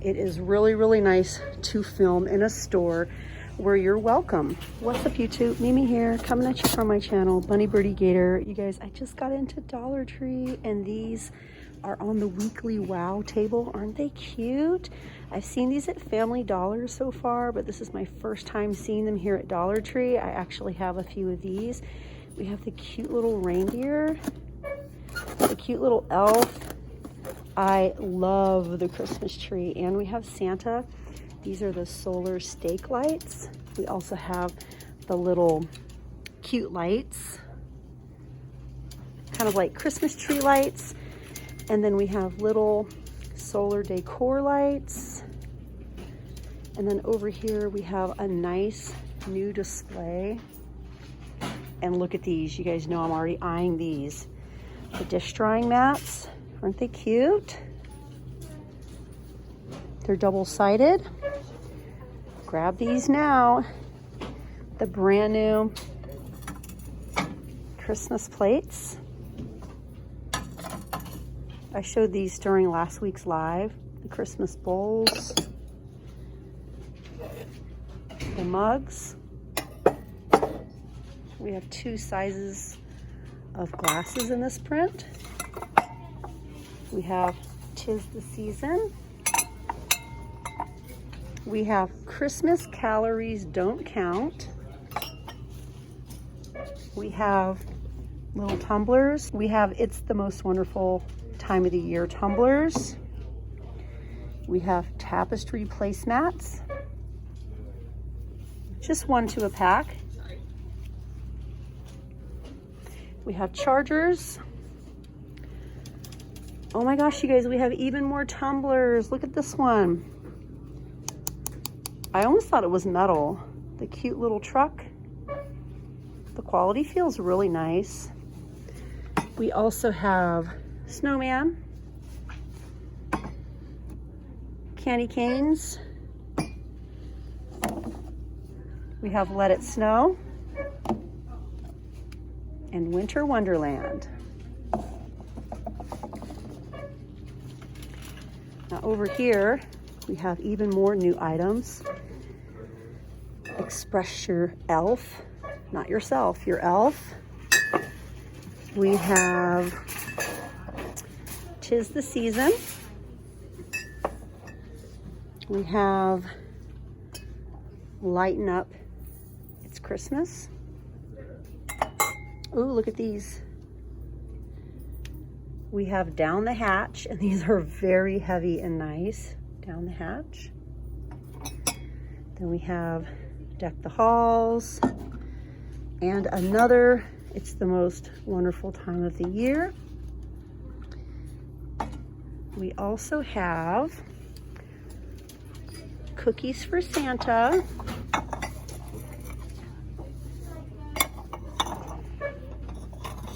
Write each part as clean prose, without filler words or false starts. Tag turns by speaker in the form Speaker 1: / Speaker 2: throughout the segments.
Speaker 1: It is really, really nice to film in a store where you're welcome. What's up, YouTube? Mimi here, coming at you from my channel, Bunny, Birdy, Gator. You guys, I just got into Dollar Tree and these are on the weekly wow table. Aren't they cute? I've seen these at Family Dollar so far, but this is my first time seeing them here at Dollar Tree. I actually have a few of these. We have the cute little reindeer, the cute little elf. I love the Christmas tree, and we have Santa. These are the solar stake lights. We also have the little cute lights, kind of like Christmas tree lights. And then we have little solar decor lights. And then over here we have a nice new display. And look at these. You guys know I'm already eyeing these. The dish drying mats. Aren't they cute? They're double-sided. Grab these now. The brand new Christmas plates. I showed these during last week's live. The Christmas bowls. The mugs. We have two sizes of glasses in this print. We have 'Tis the Season. We have Christmas Calories Don't Count. We have little tumblers. We have It's the Most Wonderful Time of the Year tumblers. We have tapestry placemats. Just 1 to a pack. We have chargers. Oh my gosh, you guys, we have even more tumblers. Look at this one. I almost thought it was metal. The cute little truck. The quality feels really nice. We also have snowman, candy canes. We have Let It Snow and Winter Wonderland. Now over here, we have even more new items. Express your elf, not yourself, your elf. We have 'Tis the Season. We have Lighten Up, It's Christmas. Ooh, look at these. We have Down the Hatch, and these are very heavy and nice. Down the Hatch. Then we have Deck the Halls, and another It's the Most Wonderful Time of the Year. We also have Cookies for Santa.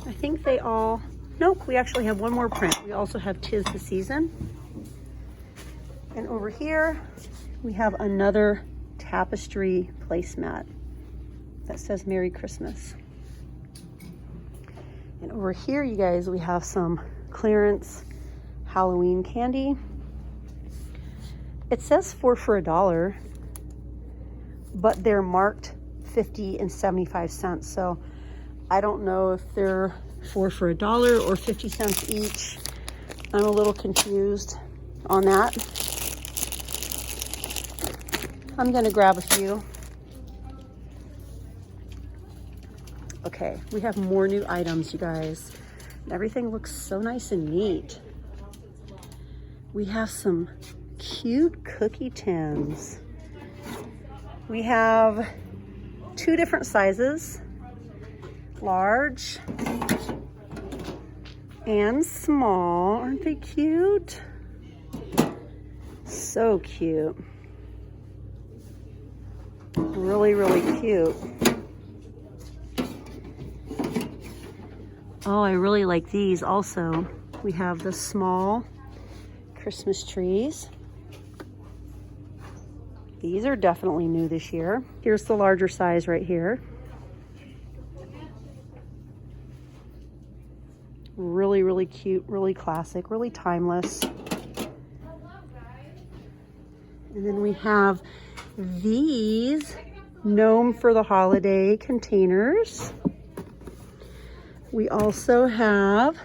Speaker 1: I think they all, nope, we actually have one more print. We also have 'Tis the Season. And over here, we have another tapestry placemat that says Merry Christmas. And over here, you guys, we have some clearance Halloween candy. It says 4 for $1, but they're marked 50 and 75 cents. So I don't know if they're 4 for $1 or 50 cents each. I'm a little confused on that. I'm gonna grab a few. Okay, we have more new items, you guys. Everything looks so nice and neat. We have some cute cookie tins. We have 2 different sizes, large and small. Aren't they cute? So cute. Really, really cute. Oh, I really like these also. We have the small Christmas trees. These are definitely new this year. Here's the larger size right here. Really, really cute, really classic, really timeless. And then we have these gnome for the holiday containers. We also have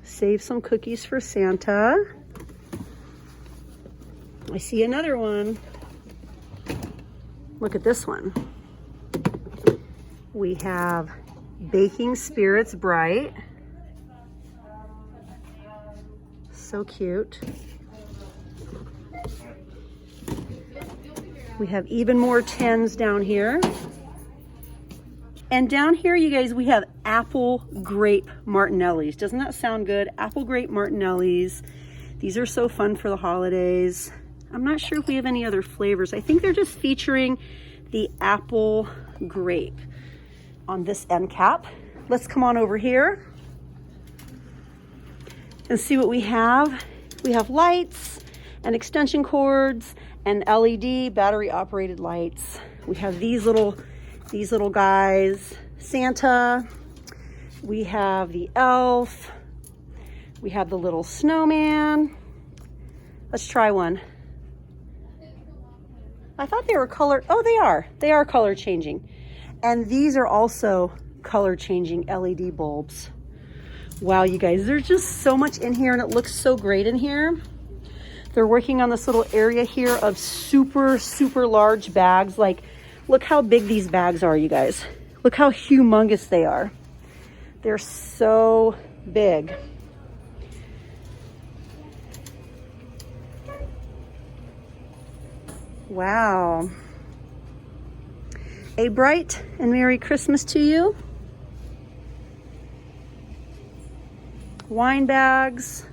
Speaker 1: save some cookies for Santa. I see another one. Look at this one. We have Baking Spirits Bright. So cute. We have even more tins down here. And down here, you guys, we have apple grape Martinellis. Doesn't that sound good? Apple grape Martinellis. These are so fun for the holidays. I'm not sure if we have any other flavors. I think they're just featuring the apple grape on this end cap. Let's come on over here and see what we have. We have lights and extension cords and LED battery operated lights. We have these little guys, Santa. We have the elf. We have the little snowman. Let's try one. I thought they were colored. Oh, they are. They are color changing. And these are also color changing LED bulbs. Wow, you guys, there's just so much in here and it looks so great in here. They're working on this little area here of super, super large bags. Like, look how big these bags are, you guys. Look how humongous they are. They're so big. Wow. A bright and Merry Christmas to you. Wine bags.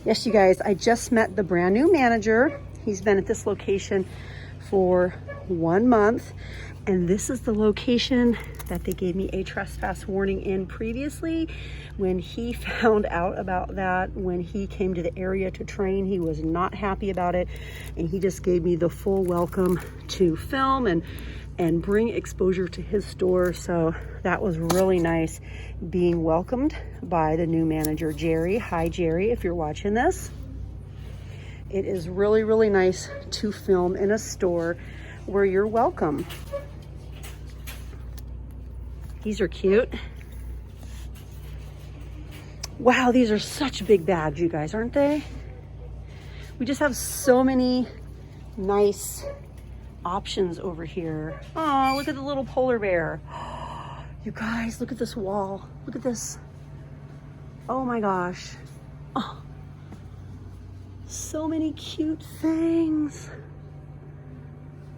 Speaker 1: Yes, you guys, I just met the brand new manager. He's been at this location for 1 month. And this is the location that they gave me a trespass warning in previously. When he found out about that, when he came to the area to train, he was not happy about it. And he just gave me the full welcome to film and bring exposure to his store. So that was really nice being welcomed by the new manager, Jerry. Hi, Jerry, if you're watching this. It is really, really nice to film in a store where you're welcome. These are cute. Wow, these are such big bags, you guys, aren't they? We just have so many nice options over here. Oh, look at the little polar bear. You guys, look at this wall. Look at this. Oh my gosh. Oh, so many cute things.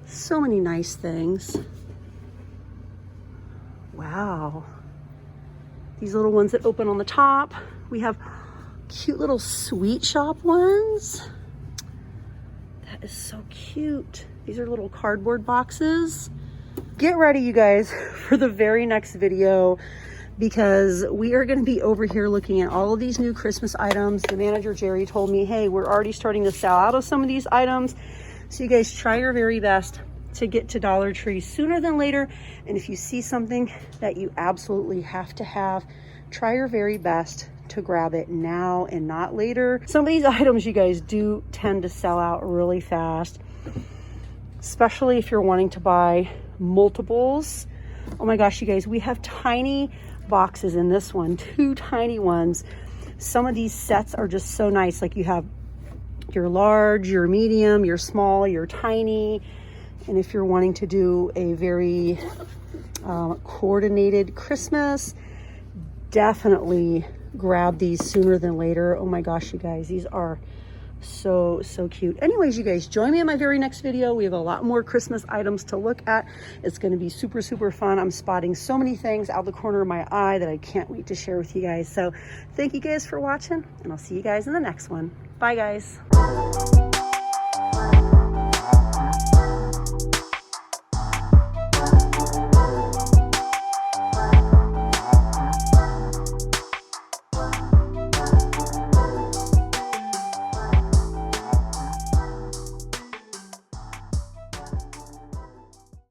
Speaker 1: So many nice things. Wow. These little ones that open on the top. We have cute little sweet shop ones. That is so cute. These are little cardboard boxes. Get ready, you guys, for the very next video, because we are going to be over here looking at all of these new Christmas items. The manager, Jerry, told me, hey, we're already starting to sell out of some of these items. So you guys try your very best to get to Dollar Tree sooner than later. And if you see something that you absolutely have to have, try your very best to grab it now and not later. Some of these items, you guys, do tend to sell out really fast, especially if you're wanting to buy multiples. Oh my gosh, you guys, we have tiny boxes in this one, 2 tiny ones. Some of these sets are just so nice. Like, you have your large, your medium, your small, your tiny. And if you're wanting to do a very coordinated Christmas, definitely grab these sooner than later. Oh my gosh, you guys, these are so cute. Anyways, you guys, join me in my very next video. We have a lot more Christmas items to look at. It's going to be super fun. I'm spotting so many things out the corner of my eye that I can't wait to share with you guys. So thank you guys for watching, and I'll see you guys in the next one. Bye, guys.